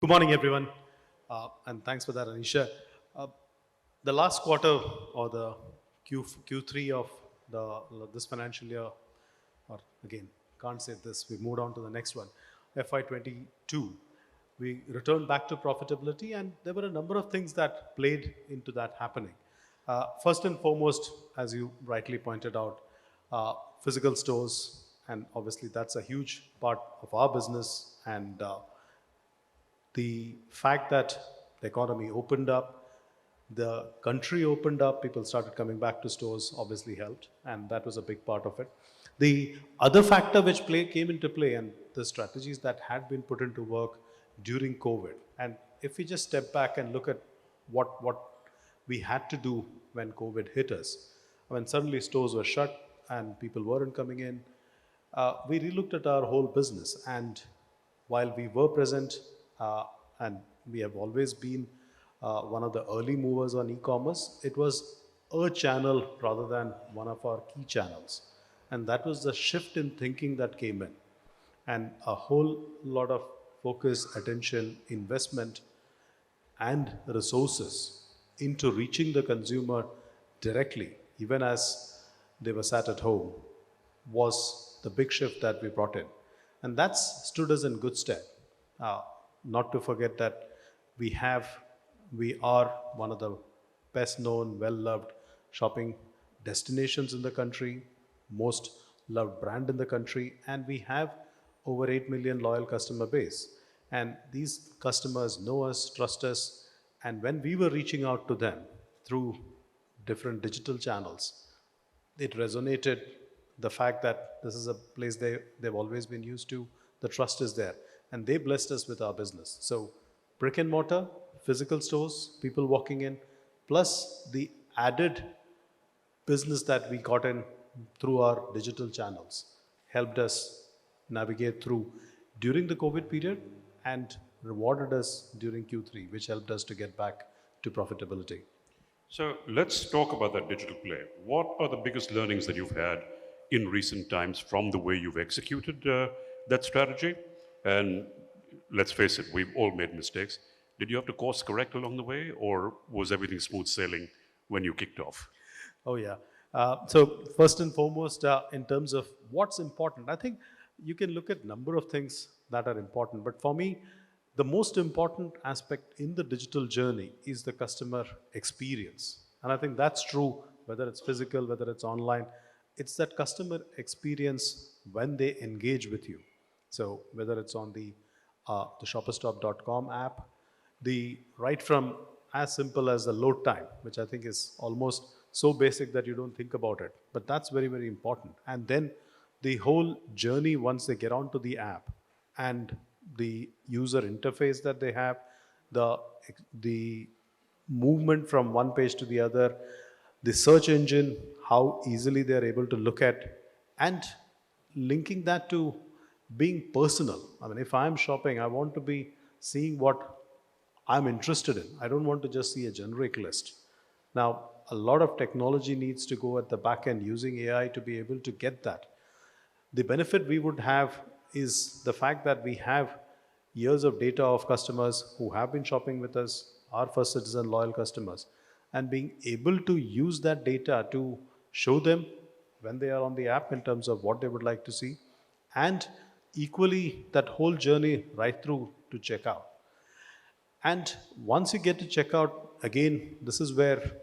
Good morning, everyone, and thanks for that, Anisha. Uh, the last quarter or the Q3 of this financial year, or again, can't say this, we moved on to the next one, FY22. We returned back to profitability, and there were a number of things that played into that happening. First and foremost, as you rightly pointed out, physical stores, and obviously that's a huge part of our business, and the fact that the economy opened up, the country opened up, people started coming back to stores, obviously helped, and that was a big part of it. The other factor which came into play, and the strategies that had been put into work during COVID. And if we just step back and look at what we had to do when COVID hit us, when suddenly stores were shut and people weren't coming in, we relooked at our whole business. And while we were present and we have always been one of the early movers on e-commerce, it was a channel rather than one of our key channels. And that was the shift in thinking that came in. And a whole lot of focus, attention, investment, and resources into reaching the consumer directly, even as they were sat at home, was the big shift that we brought in. And that's stood us in good stead. Not to forget that we are one of the best known, well loved shopping destinations in the country, most loved brand in the country, and we have over 8 million loyal customer base. And these customers know us, trust us, and when we were reaching out to them through different digital channels, it resonated, the fact that this is a place they've always been used to, the trust is there, and they blessed us with our business. So brick and mortar, physical stores, people walking in, plus the added business that we got in through our digital channels helped us navigate through during the COVID period and rewarded us during Q3, which helped us to get back to profitability. So let's talk about that digital play. What are the biggest learnings that you've had in recent times from the way you've executed that strategy? And let's face it, we've all made mistakes. Did you have to course correct along the way, or was everything smooth sailing when you kicked off? Oh, yeah. So first and foremost, in terms of what's important, I think you can look at number of things that are important. But for me, the most important aspect in the digital journey is the customer experience. And I think that's true, whether it's physical, whether it's online. It's that customer experience when they engage with you. So whether it's on the shopperstop.com app, right from as simple as the load time, which I think is almost so basic that you don't think about it. But that's very, very important. And then the whole journey once they get onto the app and the user interface that they have, the movement from one page to the other, the search engine, how easily they are able to look at, and linking that to being personal. I mean, if I'm shopping, I want to be seeing what I'm interested in. I don't want to just see a generic list. Now, a lot of technology needs to go at the back end using AI to be able to get that. The benefit we would have is the fact that we have years of data of customers who have been shopping with us, our first citizen loyal customers, and being able to use that data to show them when they are on the app in terms of what they would like to see, and equally that whole journey right through to checkout. And once you get to checkout, again, this is where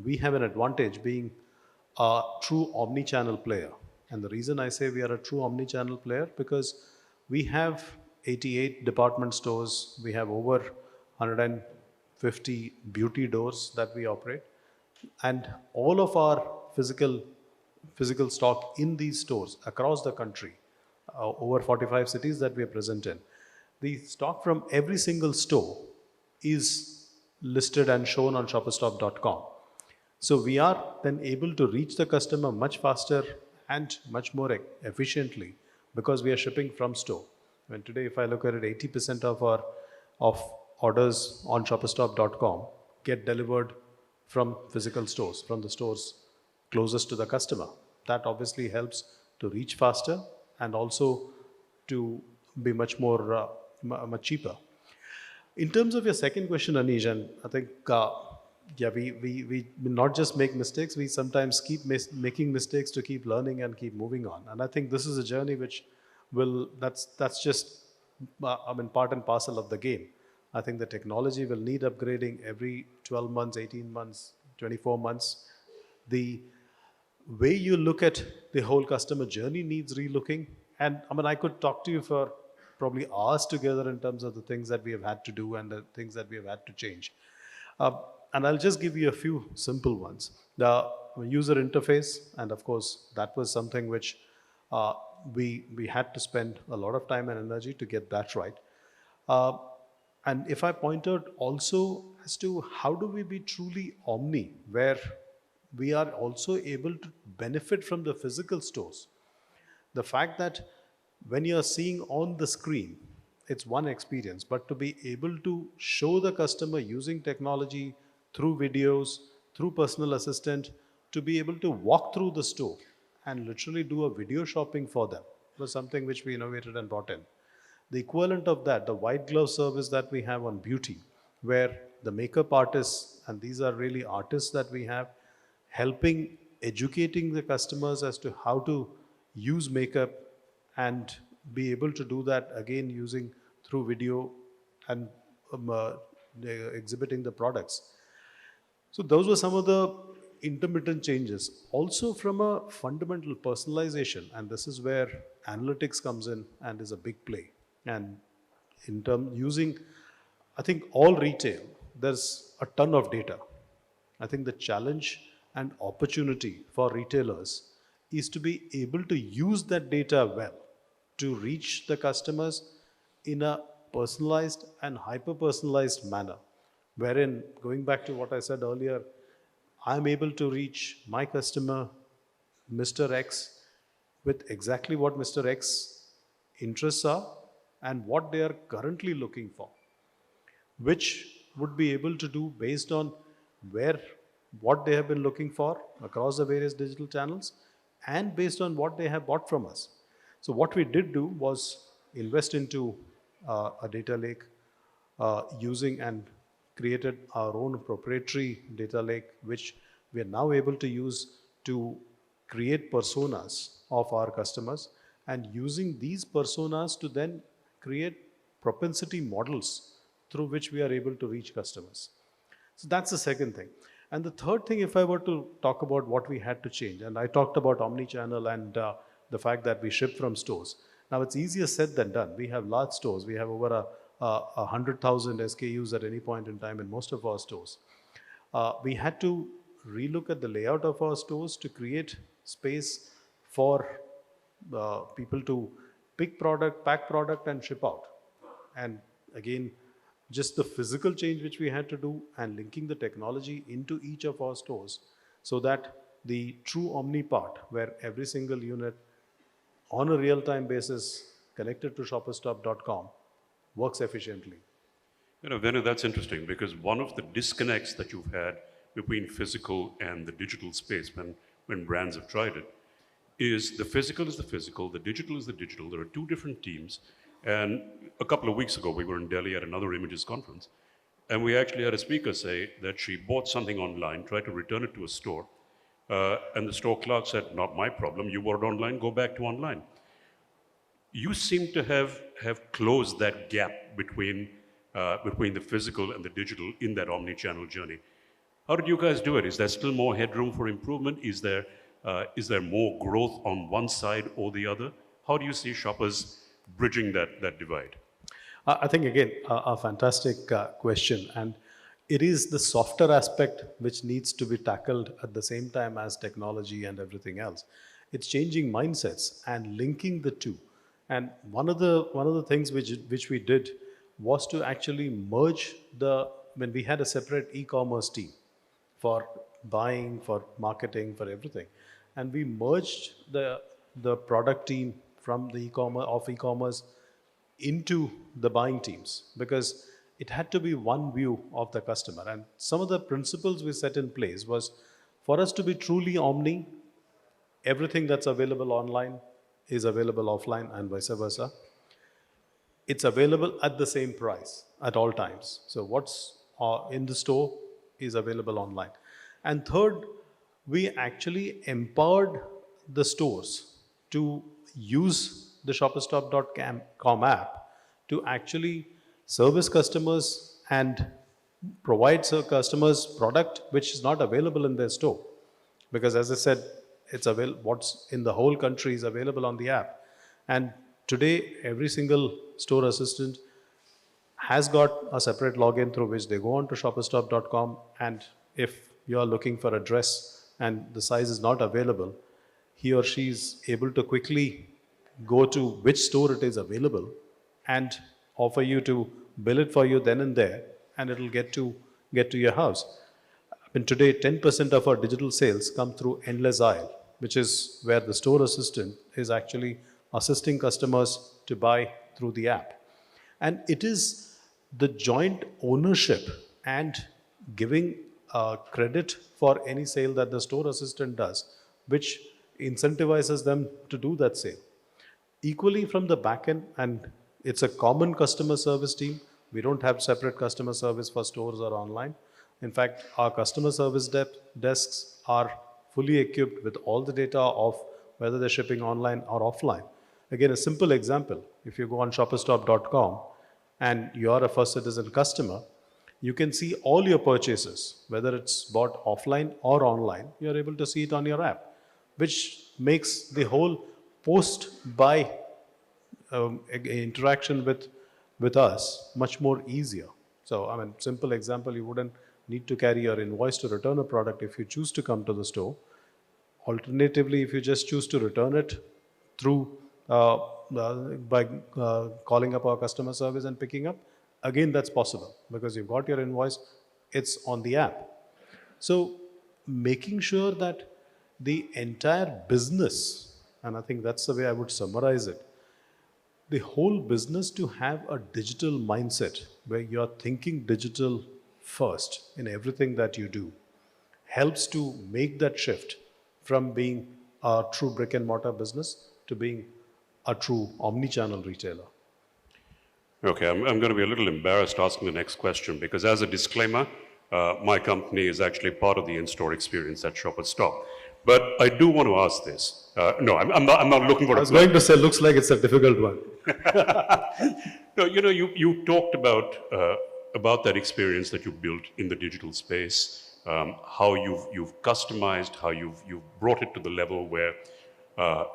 we have an advantage being a true omni-channel player. And the reason I say we are a true omni-channel player, because we have 88 department stores, we have over 150 beauty doors that we operate, and all of our physical stock in these stores across the country, over 45 cities that we are present in. The stock from every single store is listed and shown on shopperstop.com. So we are then able to reach the customer much faster and much more efficiently because we are shipping from store. When today, if I look at it, 80% of our orders on shopperstop.com get delivered from physical stores, from the stores closest to the customer. That obviously helps to reach faster and also to be much cheaper. In terms of your second question, Anish, and I think, yeah, we not just make mistakes, we sometimes keep making mistakes to keep learning and keep moving on. And I think this is a journey which that's just, I mean, part and parcel of the game. I think the technology will need upgrading every 12 months, 18 months, 24 months. The way you look at the whole customer journey needs relooking. And I mean, I could talk to you for probably hours together in terms of the things that we have had to do and the things that we have had to change. Uh, and I'll just give you a few simple ones. The user interface, and of course, that was something which uh, we had to spend a lot of time and energy to get that right. Uh, and if I point out also as to how do we be truly omni, where we are also able to benefit from the physical stores. The fact that when you're seeing on the screen, it's one experience, but to be able to show the customer using technology through videos, through personal assistant, to be able to walk through the store and literally do a video shopping for them was something which we innovated and brought in. The equivalent of that, the white glove service that we have on beauty, where the makeup artists, and these are really artists that we have, helping educating the customers as to how to use makeup and be able to do that again using through video and exhibiting the products. So those were some of the intermittent changes. Also from a fundamental personalization, and this is where analytics comes in and is a big play. And in term using, I think all retail, there's a ton of data. I think the challenge and opportunity for retailers is to be able to use that data well to reach the customers in a personalized and hyper personalized manner. Wherein, going back to what I said earlier, I'm able to reach my customer, Mr. X, with exactly what Mr. X interests are and what they are currently looking for, which would be able to do based on where what they have been looking for across the various digital channels and based on what they have bought from us. So what we did do was invest into a data lake using and created our own proprietary data lake, which we are now able to use to create personas of our customers and using these personas to then create propensity models through which we are able to reach customers. So that's the second thing. And the third thing, if I were to talk about what we had to change, and I talked about omnichannel and the fact that we ship from stores. Now it's easier said than done. We have large stores. We have over 100,000 SKUs at any point in time in most of our stores. We had to relook at the layout of our stores to create space for people to pick product, pack product, and ship out. And again, just the physical change which we had to do and linking the technology into each of our stores so that the true omni part, where every single unit on a real-time basis connected to shopperstop.com works efficiently. You know, Venu, that's interesting because one of the disconnects that you've had between physical and the digital space when brands have tried it is the physical is the physical, the digital is the digital. There are two different teams. And a couple of weeks ago, we were in Delhi at another images conference, and we actually had a speaker say that she bought something online, tried to return it to a store, and the store clerk said, "Not my problem. You bought it online, go back to online." You seem to have closed that gap between the physical and the digital in that omni-channel journey. How did you guys do it? Is there still more headroom for improvement? Is there more growth on one side or the other? How do you see shoppers bridging that divide? I think again a fantastic question, and it is the softer aspect which needs to be tackled at the same time as technology and everything else. It's changing mindsets and linking the two. And one of the things which we did was to actually merge the when we had a separate e-commerce team for buying, for marketing, for everything. And we merged the product team from the e-commerce into the buying teams because it had to be one view of the customer. And some of the principles we set in place was for us to be truly omni, everything that's available online is available offline and vice versa. it's available at the same price at all times. So what's in the store is available online. And third, we actually empowered the stores to use the shopperstop.com app to actually service customers and provide customers product which is not available in their store, because as I said, it's available, what's in the whole country is available on the app. And today every single store assistant has got a separate login through which they go on to shopperstop.com, and if you are looking for a dress and the size is not available, he or she is able to quickly go to which store it is available and offer you to bill it for you then and there, and it'll get to your house. And today, 10% of our digital sales come through endless aisle, which is where the store assistant is actually assisting customers to buy through the app. And it is the joint ownership and giving credit for any sale that the store assistant does, which incentivizes them to do that sale. Equally from the back end, and it's a common customer service team. We don't have separate customer service for stores or online. In fact, our customer service desks are fully equipped with all the data of whether they're shipping online or offline. Again, a simple example, if you go on shopperstop.com and you're a first citizen customer, you can see all your purchases, whether it's bought offline or online, you're able to see it on your app, which makes the whole post-buy interaction with us much more easier. So, I mean, simple example, you wouldn't need to carry your invoice to return a product if you choose to come to the store. Alternatively, if you just choose to return it through by calling up our customer service and picking up, again, that's possible because you've got your invoice, it's on the app. So making sure that the entire business, and I think that's the way I would summarize it, the whole business to have a digital mindset where you're thinking digital first in everything that you do helps to make that shift from being a true brick and mortar business to being a true omni-channel retailer. Okay, I'm going to be a little embarrassed asking the next question because, as a disclaimer, my company is actually part of the InStore Experience at Shoppers Stop. But I do want to ask this. No, I'm not looking for I was going to say, looks like it's a difficult one. No, you talked about that experience that you built in the digital space, how you've customized, how you've brought it to the level where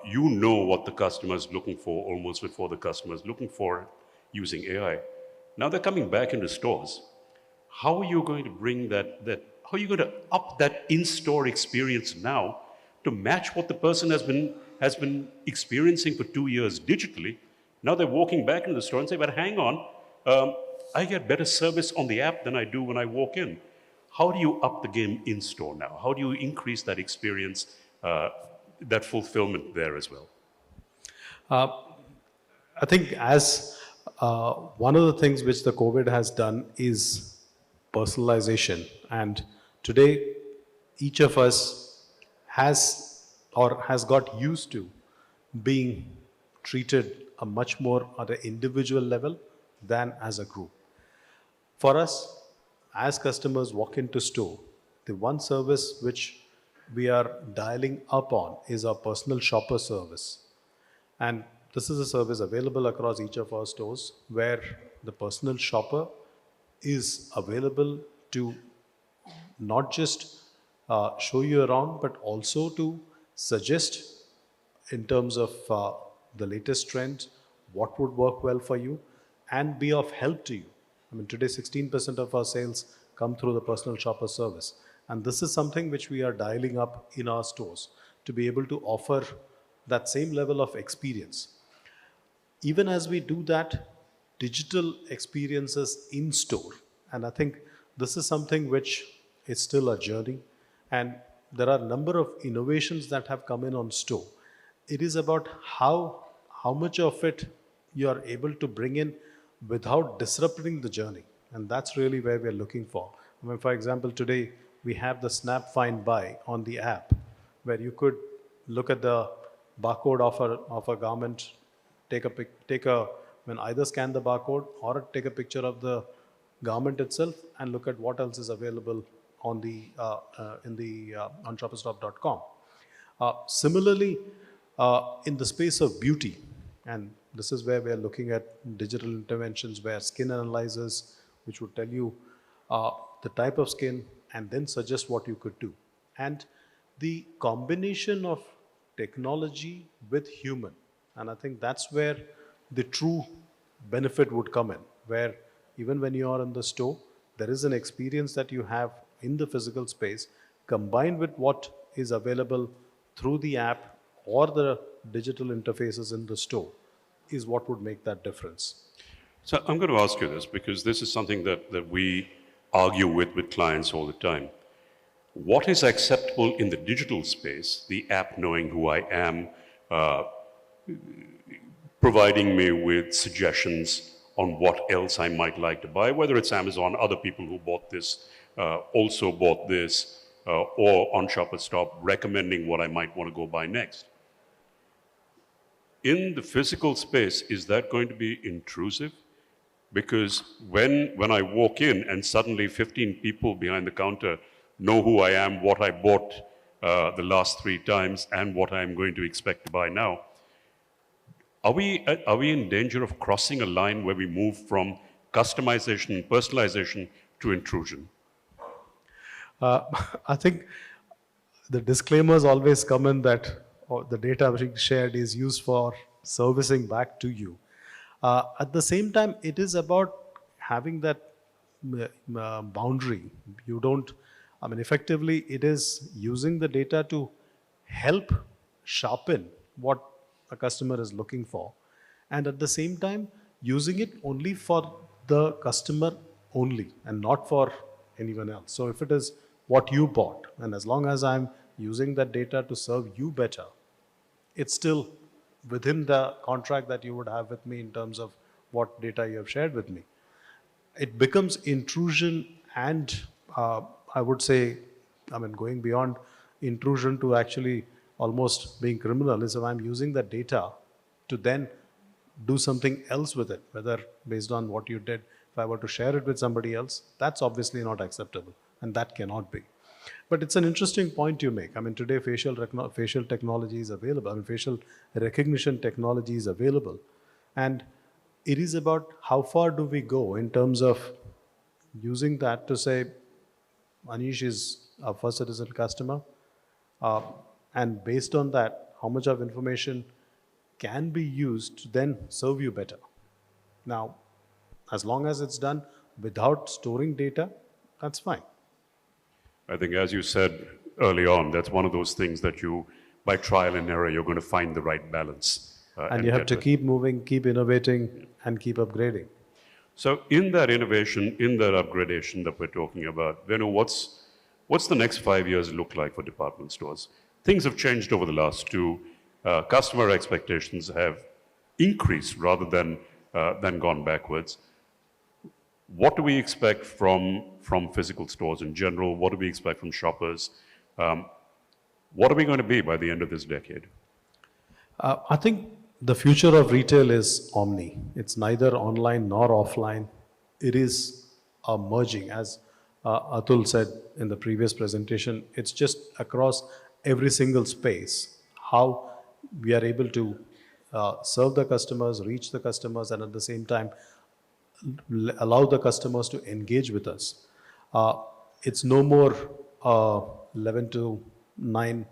you know what the customer is looking for almost before the customer is looking for using AI. Now they're coming back into stores. How are you going to bring that how are you going to up that in-store experience now to match what the person has been experiencing for 2 years digitally? Now they're walking back into the store and say, but hang on, I get better service on the app than I do when I walk in. How do you up the game in-store now? How do you increase that experience, that fulfillment there as well? I think as one of the things which the COVID has done is personalization. And today, each of us has got used to being treated a much more at an individual level than as a group. For us, as customers walk into store, the one service which we are dialing up on is our personal shopper service. And this is a service available across each of our stores where the personal shopper is available to not just show you around, but also to suggest in terms of the latest trends, what would work well for you, and be of help to you. I mean, today 16% of our sales come through the personal shopper service. And this is something which we are dialing up in our stores to be able to offer that same level of experience. Even as we do that, digital experiences in store. And I think this is something which is still a journey. And there are a number of innovations that have come in on store. It is about how much of it you are able to bring in without disrupting the journey. And that's really where we're looking for. I mean, for example, today we have the Snap Find Buy on the app where you could look at the barcode of a garment, take a when either scan the barcode or take a picture of the garment itself and look at what else is available on the on shopperstop.com. Similarly, in the space of beauty, and this is where we are looking at digital interventions where skin analyzers, which would tell you the type of skin and then suggest what you could do. And the combination of technology with human, and I think that's where the true benefit would come in, where even when you are in the store, there is an experience that you have in the physical space combined with what is available through the app or the digital interfaces in the store is what would make that difference. So I'm going to ask you this because this is something that we argue with clients all the time. What is acceptable in the digital space, the app knowing who I am, uh, providing me with suggestions on what else I might like to buy, whether it's Amazon, other people who bought this, also bought this, or on ShopperStop recommending what I might want to go buy next. In the physical space, is that going to be intrusive? Because when I walk in and suddenly 15 people behind the counter know who I am, what I bought the last 3 times, and what I'm going to expect to buy now, are we in danger of crossing a line where we move from customization and personalization to intrusion? Uh, I think the disclaimers always come in that the data being shared is used for servicing back to you. At the same time, it is about having that boundary. You don't, I mean, effectively, it is using the data to help sharpen what a customer is looking for. And at the same time, using it only for the customer only and not for anyone else. So if it is what you bought, and as long as I'm using that data to serve you better, it's still within the contract that you would have with me in terms of what data you have shared with me. It becomes intrusion and I would say, I mean, going beyond intrusion to actually almost being criminal is if I'm using that data to then do something else with it, whether based on what you did, if I were to share it with somebody else, that's obviously not acceptable and that cannot be. But it's an interesting point you make. I mean, today facial technology is available. I mean, facial recognition technology is available. And it is about how far do we go in terms of using that to say, Anish is a first citizen customer. Uh, and based on that, how much of information can be used to then serve you better. Now, as long as it's done without storing data, that's fine. I think, as you said early on, that's one of those things that you, by trial and error, you're going to find the right balance. And you have to keep moving, keep innovating, and keep upgrading. So, in that innovation, in that upgradation that we're talking about, Venu, what's the next 5 years look like for department stores? Things have changed over the last 2. Customer expectations have increased rather than gone backwards. What do we expect from physical stores in general? What do we expect from shoppers? What are we going to be by the end of this decade? I think the future of retail is omni. It's neither online nor offline. It is a merging. As Atul said in the previous presentation, it's just across every single space how we are able to serve the customers, reach the customers, and at the same time allow the customers to engage with us. It's no more 11 to 9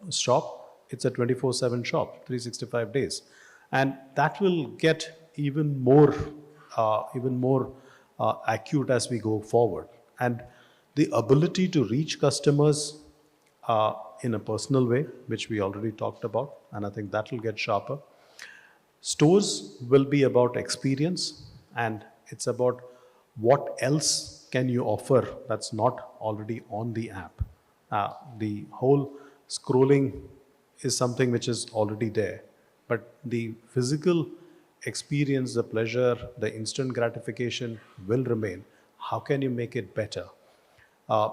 shop. It's a 24/7 shop, 365 days. And that will get even more acute as we go forward. And the ability to reach customers in a personal way, which we already talked about, and I think that will get sharper. Stores will be about experience, and it's about what else can you offer that's not already on the app. The whole scrolling is something which is already there, but the physical experience, the pleasure, the instant gratification will remain. How can you make it better? Uh,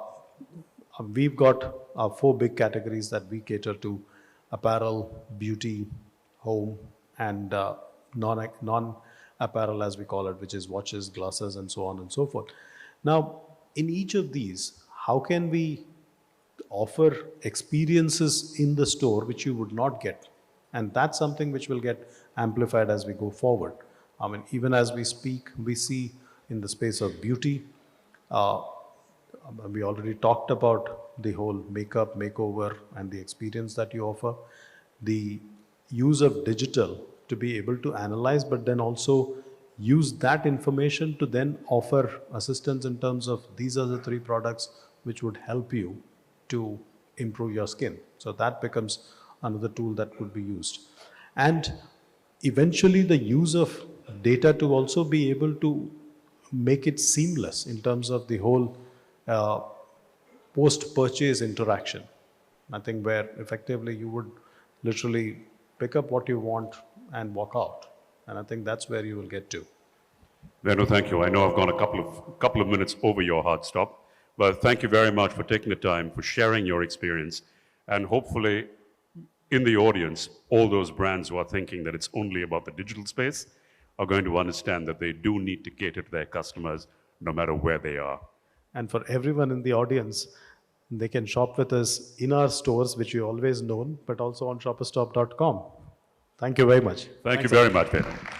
we've got 4 big categories that we cater to: apparel, beauty, home, and non-apparel, as we call it, which is watches, glasses, and so on and so forth. Now, in each of these, how can we offer experiences in the store which you would not get? And that's something which will get amplified as we go forward. I mean, even as we speak, we see in the space of beauty, uh, we already talked about the whole makeup, makeover, and the experience that you offer. The use of digital to be able to analyze, but then also use that information to then offer assistance in terms of these are the three products which would help you to improve your skin. So that becomes another tool that could be used. And eventually, the use of data to also be able to make it seamless in terms of the whole uh, post-purchase interaction. I think where effectively you would literally pick up what you want and walk out. And I think that's where you will get to. Venu, thank you. I know I've gone a couple of minutes over your hard stop, but thank you very much for taking the time, for sharing your experience, and hopefully in the audience, all those brands who are thinking that it's only about the digital space are going to understand that they do need to cater to their customers no matter where they are. And for everyone in the audience, they can shop with us in our stores, which you always known, but also on shopperstop.com. Thank you very much. Thank you Thanks a lot. very much, Venu.